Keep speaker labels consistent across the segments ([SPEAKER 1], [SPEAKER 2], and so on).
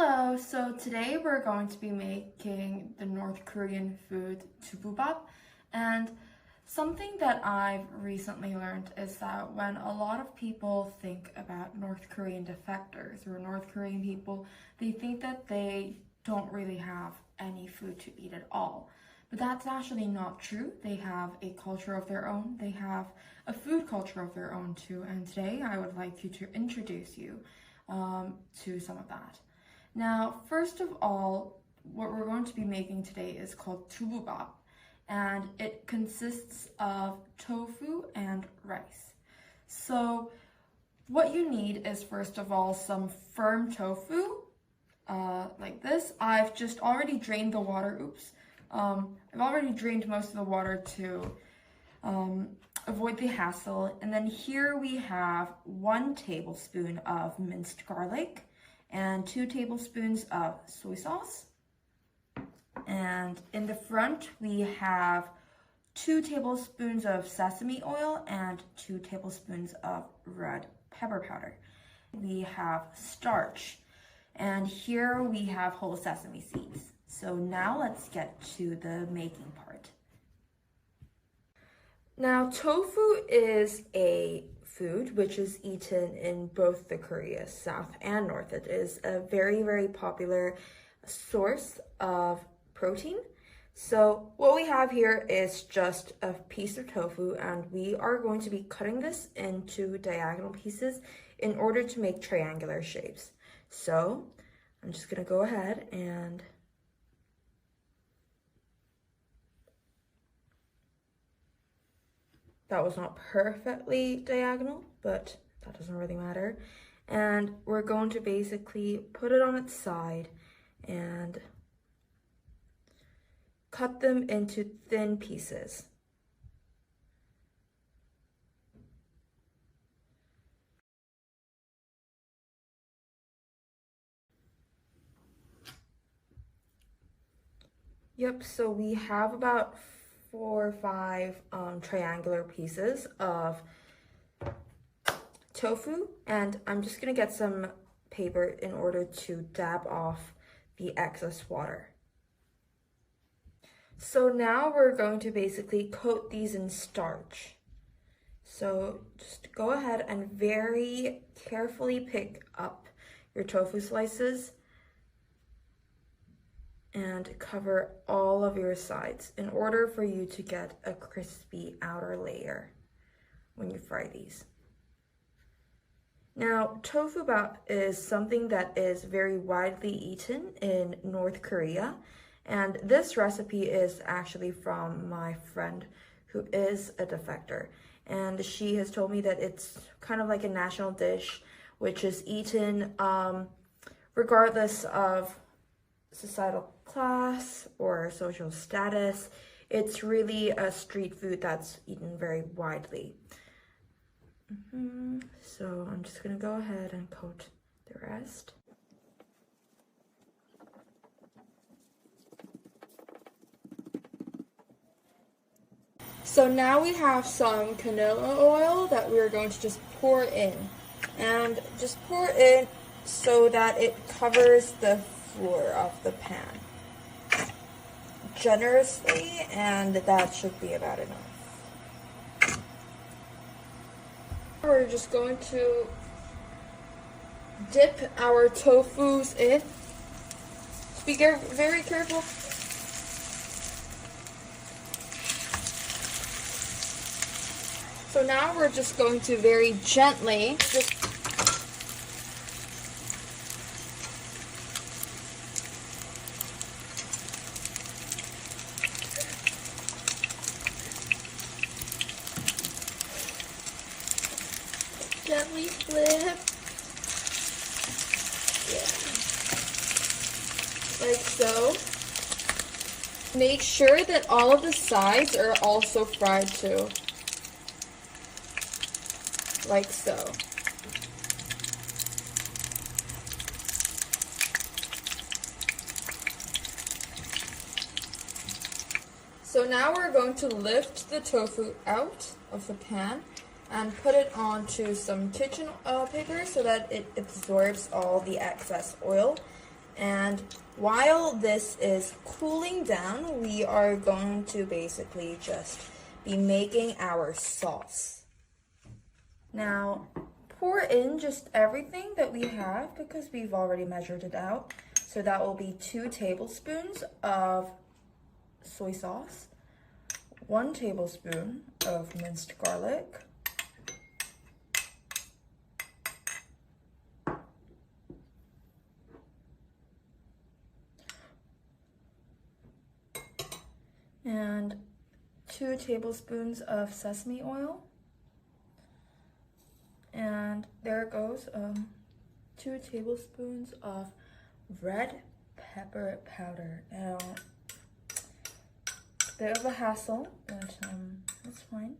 [SPEAKER 1] Hello, so today we're going to be making the North Korean food Doobubap, and something that I've recently learned is that when a lot of people think about North Korean defectors or North Korean people, they think that they don't really have any food to eat at all. But that's actually not true. They have a culture of their own, they have a food culture of their own too, and today I would like to introduce you to some of that. Now, first of all, what we're going to be making today is called Doobubap, and it consists of tofu and rice. So what you need is, first of all, some firm tofu, like this. I've just already drained the water, I've already drained most of the water to avoid the hassle. And then here we have 1 tablespoon of minced garlic, and 2 tablespoons of soy sauce. And in the front, we have 2 tablespoons of sesame oil and 2 tablespoons of red pepper powder. We have starch, and here we have whole sesame seeds. So now let's get to the making part. Now, tofu is a food which is eaten in both the Korea, South and North. It is a very, very popular source of protein. So what we have here is just a piece of tofu, and we are going to be cutting this into diagonal pieces in order to make triangular shapes. So I'm just gonna go ahead and that was not perfectly diagonal, but that doesn't really matter. And we're going to basically put it on its side and cut them into thin pieces. Yep, so we have about 4 or 5 triangular pieces of tofu, and I'm just gonna get some paper in order to dab off the excess water. So now we're going to basically coat these in starch. So just go ahead and very carefully pick up your tofu slices and cover all of your sides in order for you to get a crispy outer layer when you fry these. Now, Doobubap is something that is very widely eaten in North Korea, and this recipe is actually from my friend who is a defector, and she has told me that it's kind of like a national dish which is eaten regardless of societal class or social status. It's really a street food that's eaten very widely. So I'm just gonna go ahead and coat the rest. So now we have some canola oil that we're going to just pour in, and just pour in so that it covers the floor of the pan generously, and that should be about enough. We're just going to dip our tofus in. Be very careful. So now we're just going to very gently gently flip, like so. Make sure that all of the sides are also fried too, like so. So now we're going to lift the tofu out of the pan and put it onto some kitchen paper so that it absorbs all the excess oil. And while this is cooling down, we are going to basically just be making our sauce. Now, pour in just everything that we have because we've already measured it out. So that will be 2 tablespoons of soy sauce, 1 tablespoon of minced garlic, and 2 tablespoons of sesame oil, and there it goes, 2 tablespoons of red pepper powder. Now, a bit of a hassle, but that's fine.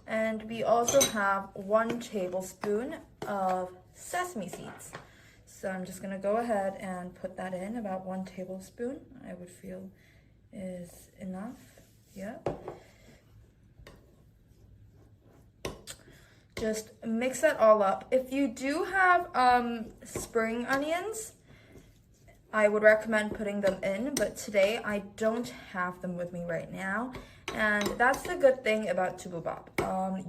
[SPEAKER 1] And we also have 1 tablespoon of sesame seeds. So I'm just gonna go ahead and put that in, about 1 tablespoon, I would feel is enough. Yeah. Just mix that all up. If you do have spring onions, I would recommend putting them in, but today I don't have them with me right now. And that's the good thing about Doobubap.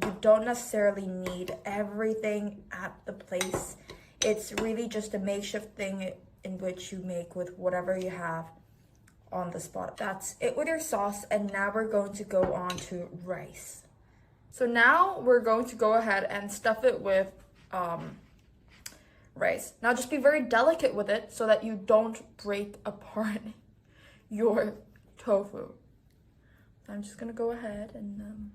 [SPEAKER 1] You don't necessarily need everything at the place. It's really just a makeshift thing in which you make with whatever you have on the spot. That's it with your sauce, and now we're going to go on to rice. So now we're going to go ahead and stuff it with rice. Now just be very delicate with it so that you don't break apart your tofu. So I'm just gonna go ahead and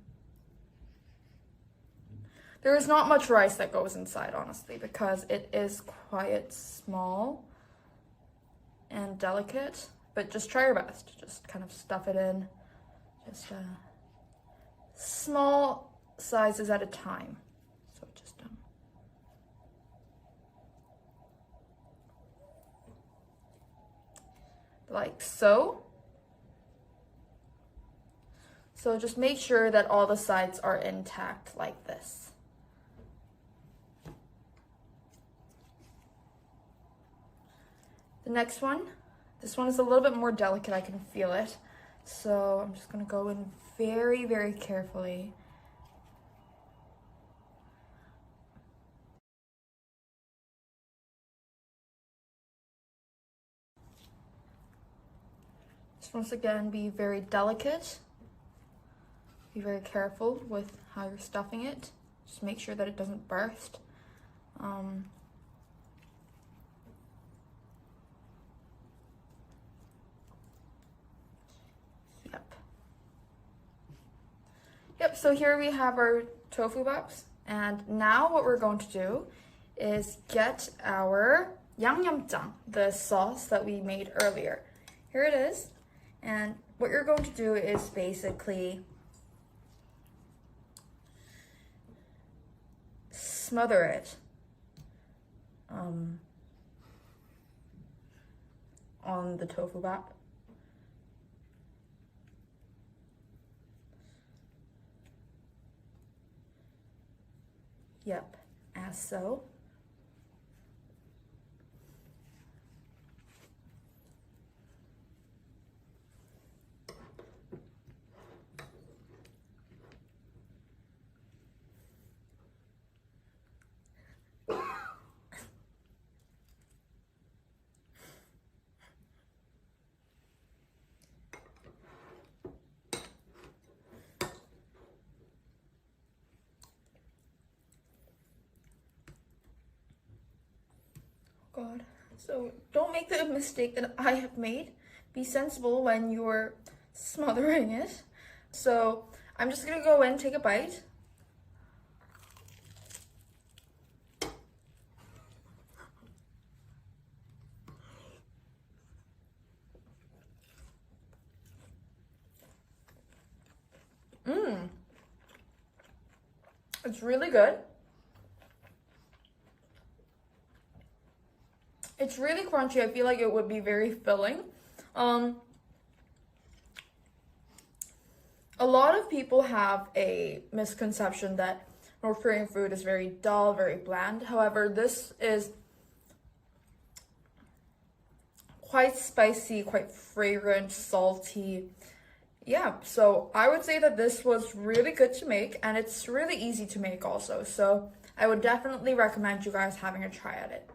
[SPEAKER 1] there is not much rice that goes inside, honestly, because it is quite small and delicate, but just try your best. Just kind of stuff it in, just small sizes at a time. So just like so. So just make sure that all the sides are intact like this. The next one, this one is a little bit more delicate, I can feel it. So I'm just gonna go in very, very carefully. Just once again, be very delicate. Be very careful with how you're stuffing it. Just make sure that it doesn't burst. Yep, so here we have our tofu baps. And now what we're going to do is get our 양념장, the sauce that we made earlier. Here it is. And what you're going to do is basically smother it on the tofu bap. Yep, as so. God. So don't make the mistake that I have made. Be sensible when you're smothering it. So I'm just gonna go in, take a bite. It's really good. It's really crunchy. I feel like it would be very filling. A lot of people have a misconception that North Korean food is very dull, very bland. However, this is quite spicy, quite fragrant, salty. Yeah, so I would say that this was really good to make, and it's really easy to make also. So I would definitely recommend you guys having a try at it.